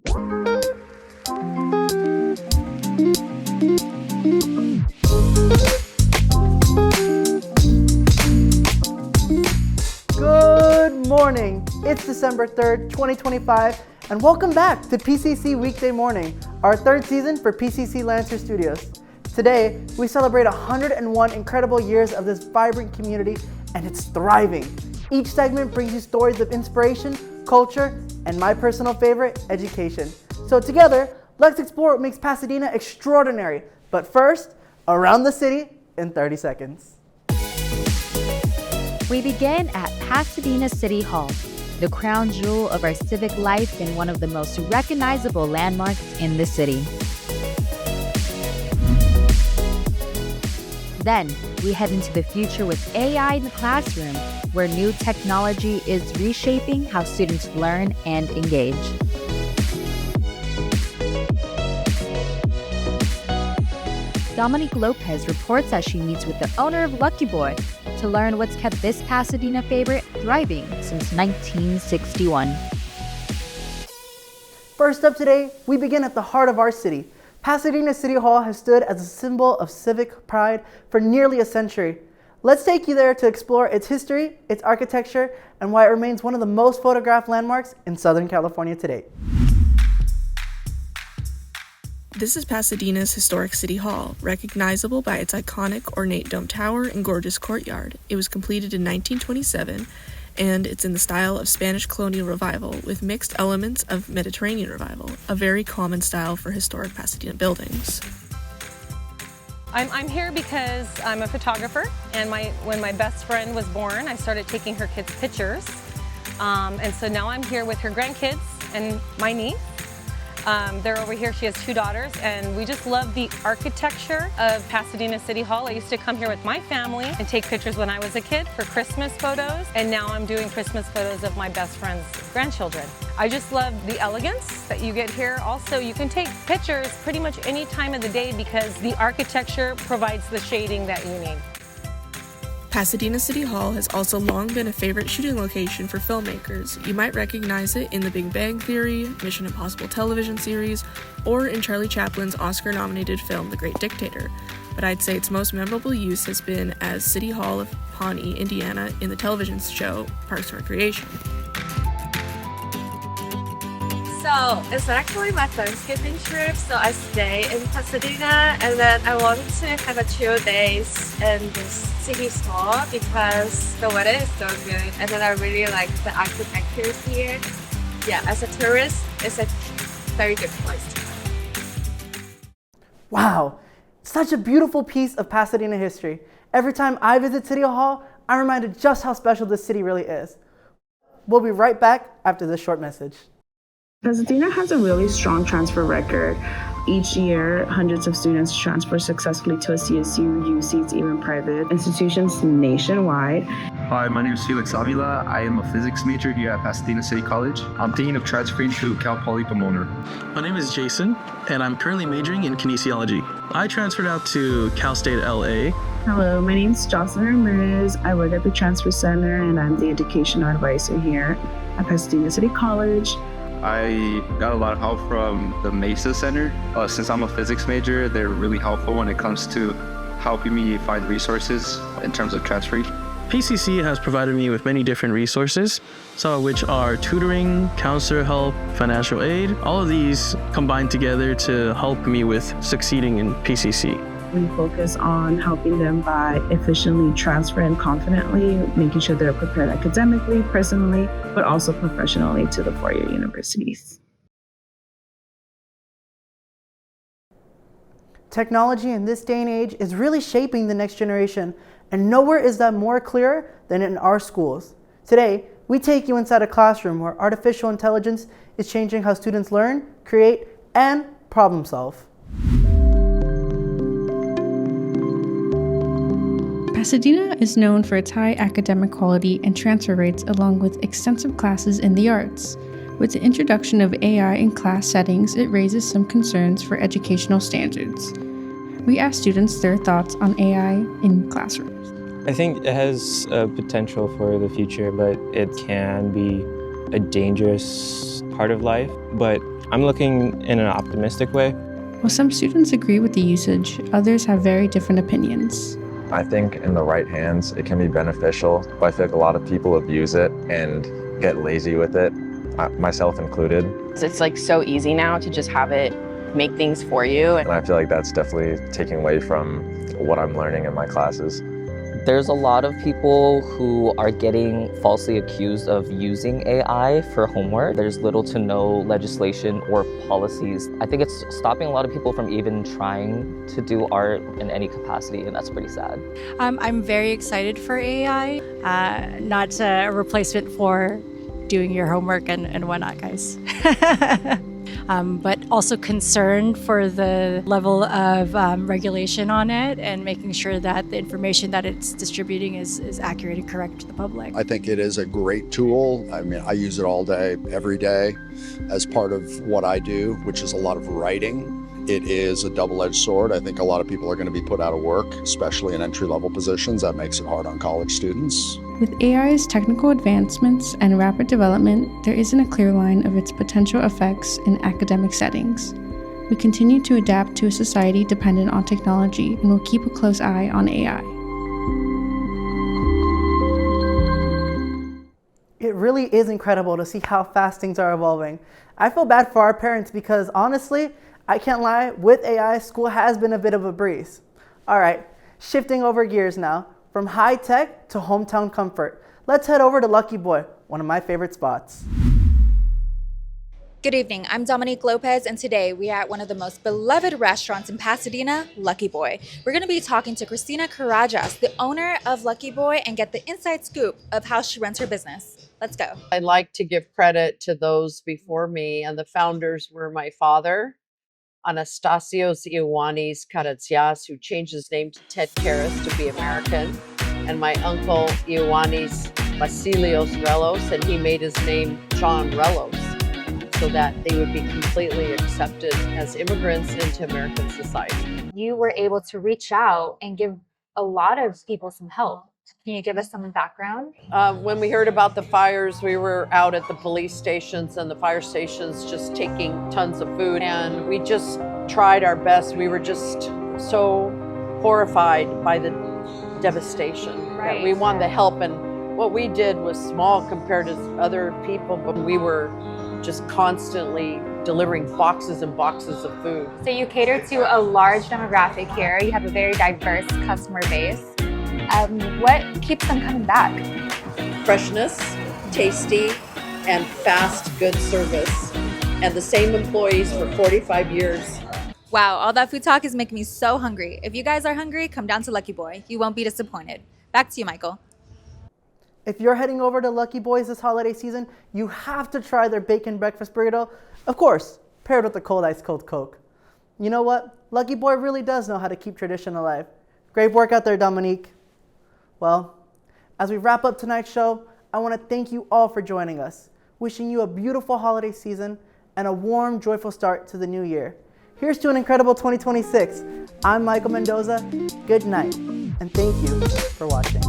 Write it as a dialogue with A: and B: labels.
A: Good morning. It's December 3rd, 2025, and welcome back to PCC Weekday Morning, our third season for PCC Lancer Studios. Today, we celebrate 101 incredible years of this vibrant community, and it's thriving. Each segment brings you stories of inspiration, culture, and my personal favorite, education. So together, let's explore what makes Pasadena extraordinary. But first, around the city in 30 seconds.
B: We begin at Pasadena City Hall, the crown jewel of our civic life and one of the most recognizable landmarks in the city. Then, we head into the future with AI in the classroom, where new technology is reshaping how students learn and engage. Dominique Lopez reports as she meets with the owner of Lucky Boy to learn what's kept this Pasadena favorite thriving since 1961.
A: First up today, we begin at the heart of our city. Pasadena City Hall has stood as a symbol of civic pride for nearly a century. Let's take you there to explore its history, its architecture, and why it remains one of the most photographed landmarks in Southern California today.
C: This is Pasadena's historic City Hall, recognizable by its iconic ornate dome tower and gorgeous courtyard. It was completed in 1927, and it's in the style of Spanish colonial revival with mixed elements of Mediterranean revival, a very common style for historic Pasadena buildings.
D: I'm here because I'm a photographer, and when my best friend was born, I started taking her kids' pictures. And so now I'm here with her grandkids and my niece. They're over here. She has two daughters, and we just love the architecture of Pasadena City Hall. I used to come here with my family and take pictures when I was a kid for Christmas photos, and now I'm doing Christmas photos of my best friend's grandchildren. I just love the elegance that you get here. Also, you can take pictures pretty much any time of the day because the architecture provides the shading that you need.
C: Pasadena City Hall has also long been a favorite shooting location for filmmakers. You might recognize it in The Big Bang Theory, Mission Impossible television series, or in Charlie Chaplin's Oscar-nominated film The Great Dictator. But I'd say its most memorable use has been as City Hall of Pawnee, Indiana, in the television show Parks and Recreation.
E: So it's actually my Thanksgiving trip, so I stay in Pasadena, and then I wanted to have a chill days in this city hall because the weather is so good, and then I really like the architecture here. Yeah, as a tourist, it's a very good place to go.
A: Wow, such a beautiful piece of Pasadena history. Every time I visit City Hall, I'm reminded just how special this city really is. We'll be right back after this short message.
F: Pasadena has a really strong transfer record. Each year, hundreds of students transfer successfully to a CSU, UCs, even private institutions nationwide.
G: Hi, my name is Felix Avila. I am a physics major here at Pasadena City College. I'm thinking of transferring to Cal Poly Pomona.
H: My name is Jason, and I'm currently majoring in kinesiology. I transferred out to Cal State LA.
F: Hello, my name is Jocelyn Ramirez. I work at the Transfer Center, and I'm the educational advisor here at Pasadena City College.
G: I got a lot of help from the Mesa Center. Since I'm a physics major, they're really helpful when it comes to helping me find resources in terms of transferring.
H: PCC has provided me with many different resources, some of which are tutoring, counselor help, financial aid. All of these combine together to help me with succeeding in PCC.
F: We focus on helping them by efficiently transferring confidently, making sure they're prepared academically, personally, but also professionally to the four-year universities.
A: Technology in this day and age is really shaping the next generation, and nowhere is that more clear than in our schools. Today, we take you inside a classroom where artificial intelligence is changing how students learn, create, and problem solve.
I: Pasadena is known for its high academic quality and transfer rates, along with extensive classes in the arts. With the introduction of AI in class settings, it raises some concerns for educational standards. We asked students their thoughts on AI in classrooms.
J: I think it has potential for the future, but it can be a dangerous part of life, but I'm looking in an optimistic way.
I: While some students agree with the usage, others have very different opinions.
K: I think in the right hands, it can be beneficial, but I feel like a lot of people abuse it and get lazy with it, myself included.
L: It's like so easy now to just have it make things for you.
K: And I feel like that's definitely taking away from what I'm learning in my classes.
M: There's a lot of people who are getting falsely accused of using AI for homework. There's little to no legislation or policies. I think it's stopping a lot of people from even trying to do art in any capacity, and that's pretty sad.
N: I'm very excited for AI, not a replacement for doing your homework and whatnot, guys. But also concerned for the level of regulation on it and making sure that the information that it's distributing is accurate and correct to the public.
O: I think it is a great tool. I mean, I use it all day, every day as part of what I do, which is a lot of writing. It is a double-edged sword. I think a lot of people are going to be put out of work, especially in entry-level positions. That makes it hard on college students.
I: With AI's technical advancements and rapid development, there isn't a clear line of its potential effects in academic settings. We continue to adapt to a society dependent on technology and will keep a close eye on AI.
A: It really is incredible to see how fast things are evolving. I feel bad for our parents because honestly, I can't lie, with AI, school has been a bit of a breeze. All right, shifting over gears now. From high tech to hometown comfort, let's head over to Lucky Boy, one of my favorite spots.
P: Good evening, I'm Dominique Lopez, and today we are at one of the most beloved restaurants in Pasadena, Lucky Boy. We're going to be talking to Christina Karajas, the owner of Lucky Boy, and get the inside scoop of how she runs her business. Let's go.
Q: I'd like to give credit to those before me, and the founders were my father, Anastasios Ioannis Karatsias, who changed his name to Ted Karras to be American, and my uncle Ioannis Vasilios Relos, and he made his name John Relos so that they would be completely accepted as immigrants into American society.
P: You were able to reach out and give a lot of people some help. Can you give us some background?
Q: When we heard about the fires, we were out at the police stations and the fire stations just taking tons of food, and we just tried our best. We were just so horrified by the devastation that we wanted to help, and what we did was small compared to other people, but we were just constantly delivering boxes and boxes of food.
P: So you cater to a large demographic here. You have a very diverse customer base. What keeps them coming back?
Q: Freshness, tasty, and fast, good service. And the same employees for 45 years.
P: Wow, all that food talk is making me so hungry. If you guys are hungry, come down to Lucky Boy. You won't be disappointed. Back to you, Michael.
A: If you're heading over to Lucky Boys this holiday season, you have to try their bacon breakfast burrito. Of course, paired with a cold ice cold Coke. You know what? Lucky Boy really does know how to keep tradition alive. Great work out there, Dominique. Well, as we wrap up tonight's show, I want to thank you all for joining us. Wishing you a beautiful holiday season and a warm, joyful start to the new year. Here's to an incredible 2026. I'm Michael Mendoza. Good night, and thank you for watching.